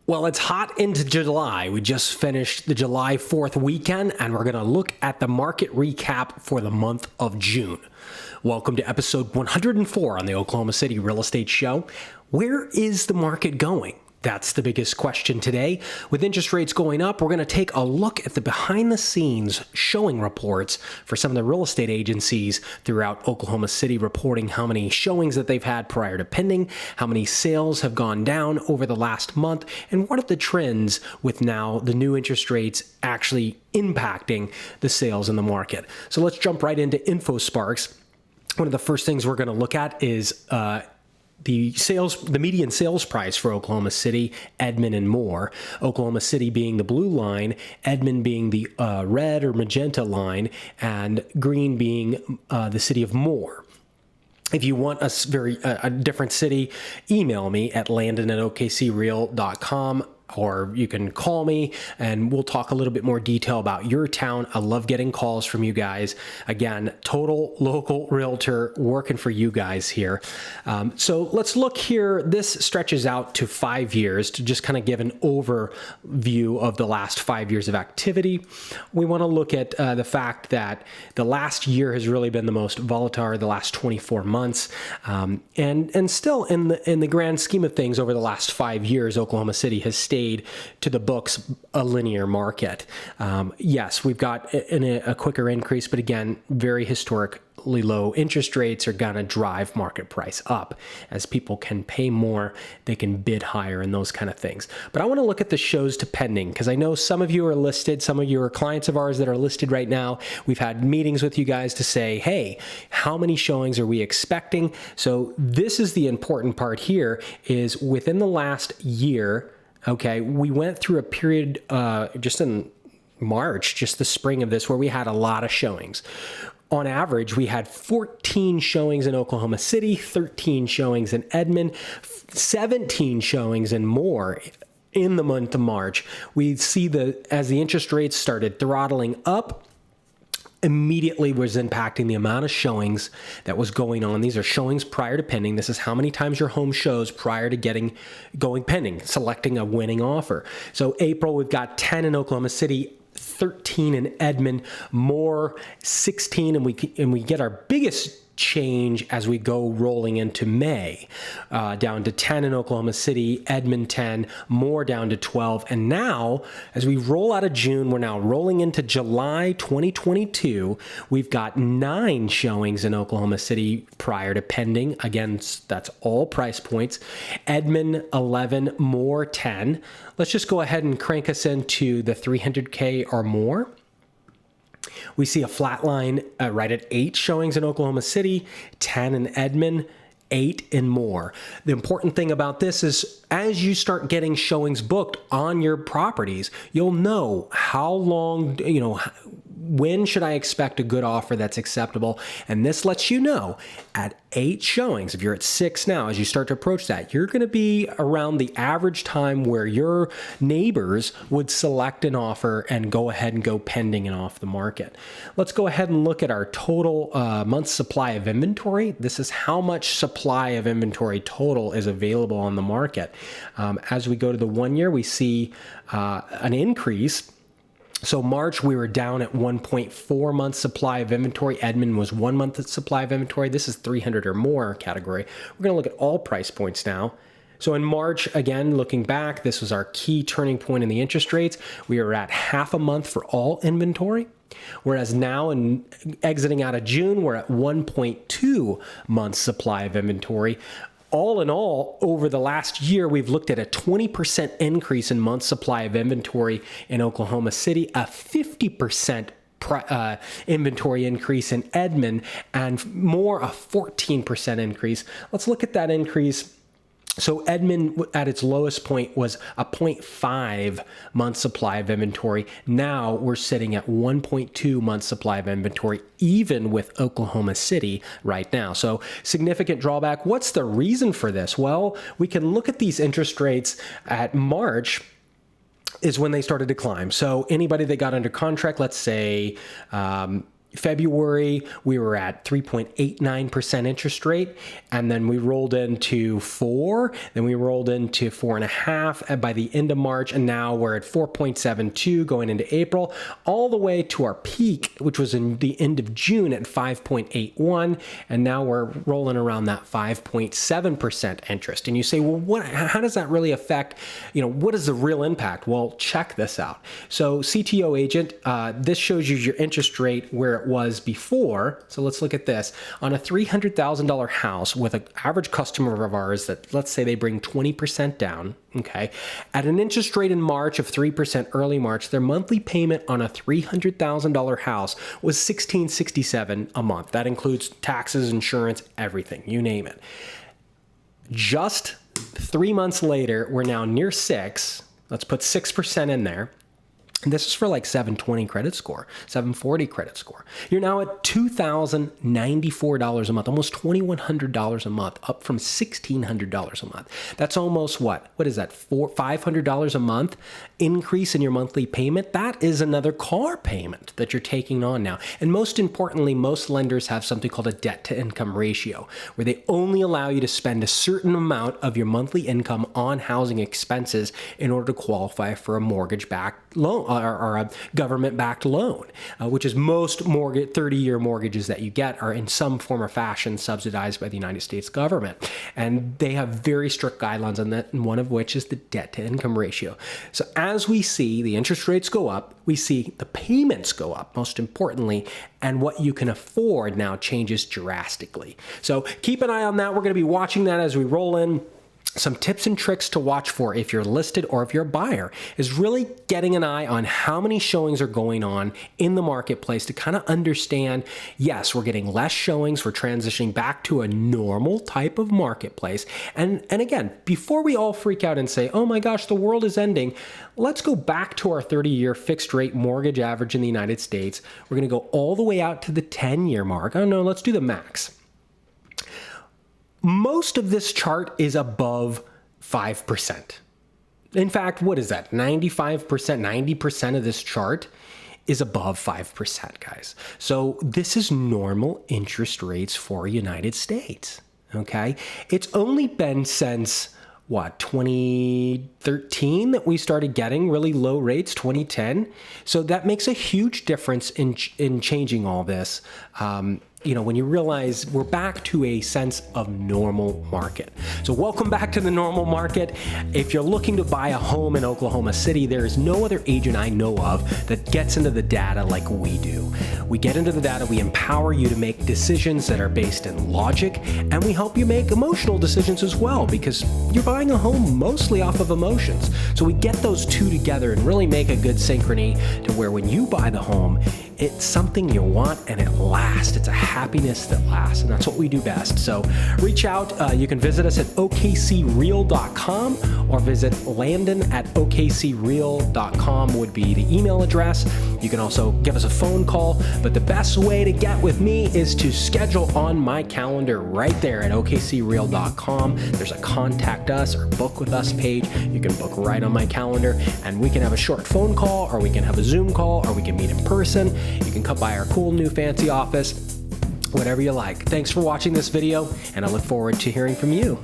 Well, it's hot into July. We just finished the July 4th weekend, and we're going to look at the market recap for the month of June. Welcome to episode 104 on the Oklahoma City Real Estate Show. Where is the market going? That's the biggest question today. With interest rates going up, we're going to take a look at the behind-the-scenes showing reports for some of the real estate agencies throughout Oklahoma City, reporting how many showings that they've had prior to pending, how many sales have gone down over the last month, and what are the trends with now the new interest rates actually impacting the sales in the market. So let's jump right into InfoSparks. One of the first things we're going to look at is the median sales price for Oklahoma City, Edmond, and Moore. Oklahoma City being the blue line, Edmond being the red or magenta line, and green being the city of Moore. If you want a different city, email me at landon@okcreal.com. Or you can call me and we'll talk a little bit more detail about your town. I love getting calls from you guys. Again, total local realtor working for you guys here. So let's look here. This stretches out to 5 years to just kind of give an overview of the last 5 years of activity. We want to look at the fact that the last year has really been the most volatile, the last 24 months. And still in the grand scheme of things, over the last 5 years, Oklahoma City has stayed to the books a linear market. Yes, we've got a quicker increase, but again, very historically low interest rates are going to drive market price up. As people can pay more, they can bid higher and those kind of things. But I want to look at the shows to pending because I know some of you are listed, some of you are clients of ours that are listed right now. We've had meetings with you guys to say, hey, how many showings are we expecting? So this is the important part here is within the last year. Okay, we went through a period just in March, just the spring of this, where we had a lot of showings. On average, we had 14 showings in Oklahoma City, 13 showings in Edmond, 17 showings and more in the month of March. We see as the interest rates started throttling up, immediately was impacting the amount of showings that was going on. These are showings prior to pending. This is how many times your home shows prior to going pending, selecting a winning offer. So April, we've got 10 in Oklahoma City, 13 in Edmond, more 16, and we get our biggest change as we go rolling into May, down to 10 in Oklahoma City, Edmond 10, more down to 12. And now, as we roll out of June, we're now rolling into July 2022. We've got 9 showings in Oklahoma City prior to pending. Again, that's all price points. Edmond 11, more 10. Let's just go ahead and crank us into the 300K or more. We see a flat line right at 8 showings in Oklahoma City, 10 in Edmond, 8 and more. The important thing about this is as you start getting showings booked on your properties, you'll know how long, when should I expect a good offer that's acceptable? And this lets you know at 8 showings, if you're at 6 now, as you start to approach that, you're going to be around the average time where your neighbors would select an offer and go ahead and go pending and off the market. Let's go ahead and look at our total month supply of inventory. This is how much supply of inventory total is available on the market. As we go to the 1 year, we see an increase. So March, we were down at 1.4 months supply of inventory. Edmond was 1 month supply of inventory. This is 300 or more category. We're going to look at all price points now. So in March, again, looking back, this was our key turning point in the interest rates. We were at half a month for all inventory. Whereas now, in exiting out of June, we're at 1.2 months supply of inventory. All in all, over the last year, we've looked at a 20% increase in month supply of inventory in Oklahoma City, a 50% inventory increase in Edmond, and more a 14% increase. Let's look at that increase. So Edmond at its lowest point was a 0.5 month supply of inventory. Now we're sitting at 1.2 months supply of inventory, even with Oklahoma City right now. So significant drawback. What's the reason for this? Well, we can look at these interest rates at March is when they started to climb. So anybody that got under contract, let's say, February, we were at 3.89% interest rate, and then we rolled into 4, then we rolled into 4.5 and by the end of March, and now we're at 4.72 going into April, all the way to our peak, which was in the end of June at 5.81, and now we're rolling around that 5.7% interest. And you say, well, how does that really affect, what is the real impact? Well, check this out. So CTO agent, this shows you your interest rate where it was before. So let's look at this. On a $300,000 house with an average customer of ours that, let's say they bring 20% down, okay, at an interest rate in March of 3% early March, their monthly payment on a $300,000 house was $1,667 a month. That includes taxes, insurance, everything, you name it. Just 3 months later, we're now near 6. Let's put 6% in there. And this is for like 720 credit score, 740 credit score. You're now at $2,094 a month, almost $2,100 a month, up from $1,600 a month. That's almost what is that? $500 a month increase in your monthly payment. That is another car payment that you're taking on now. And most importantly, most lenders have something called a debt to income ratio, where they only allow you to spend a certain amount of your monthly income on housing expenses in order to qualify for a mortgage-backed loan or a government-backed loan, which is most 30-year mortgages that you get are in some form or fashion subsidized by the United States government. And they have very strict guidelines on that, and one of which is the debt to income ratio. So as we see the interest rates go up, we see the payments go up, most importantly, and what you can afford now changes drastically. So keep an eye on that. We're going to be watching that as we roll in. Some tips and tricks to watch for if you're listed or if you're a buyer is really getting an eye on how many showings are going on in the marketplace to kind of understand, yes, we're getting less showings, we're transitioning back to a normal type of marketplace. And again, before we all freak out and say, oh my gosh, the world is ending, let's go back to our 30-year fixed rate mortgage average in the United States. We're going to go all the way out to the 10-year mark. Oh no, let's do the max. Most of this chart is above 5%. In fact, what is that? 95%, 90% of this chart is above 5%, guys. So this is normal interest rates for United States, okay? It's only been since, 2013 that we started getting really low rates, 2010. So that makes a huge difference in changing all this. When you realize we're back to a sense of normal market. So welcome back to the normal market. If you're looking to buy a home in Oklahoma City, there is no other agent I know of that gets into the data like we do. We get into the data, we empower you to make decisions that are based in logic, and we help you make emotional decisions as well, because you're buying a home mostly off of emotions. So we get those two together and really make a good synchrony to where when you buy the home, it's something you want and it lasts. It's a happiness that lasts, and that's what we do best. So reach out. You can visit us at okcreal.com or visit landon@okcreal.com would be the email address. You can also give us a phone call, but the best way to get with me is to schedule on my calendar right there at okcreal.com. There's a contact us or book with us page. You can book right on my calendar, and we can have a short phone call, or we can have a Zoom call, or we can meet in person. You can come by our cool new fancy office, whatever you like. Thanks for watching this video, and I look forward to hearing from you.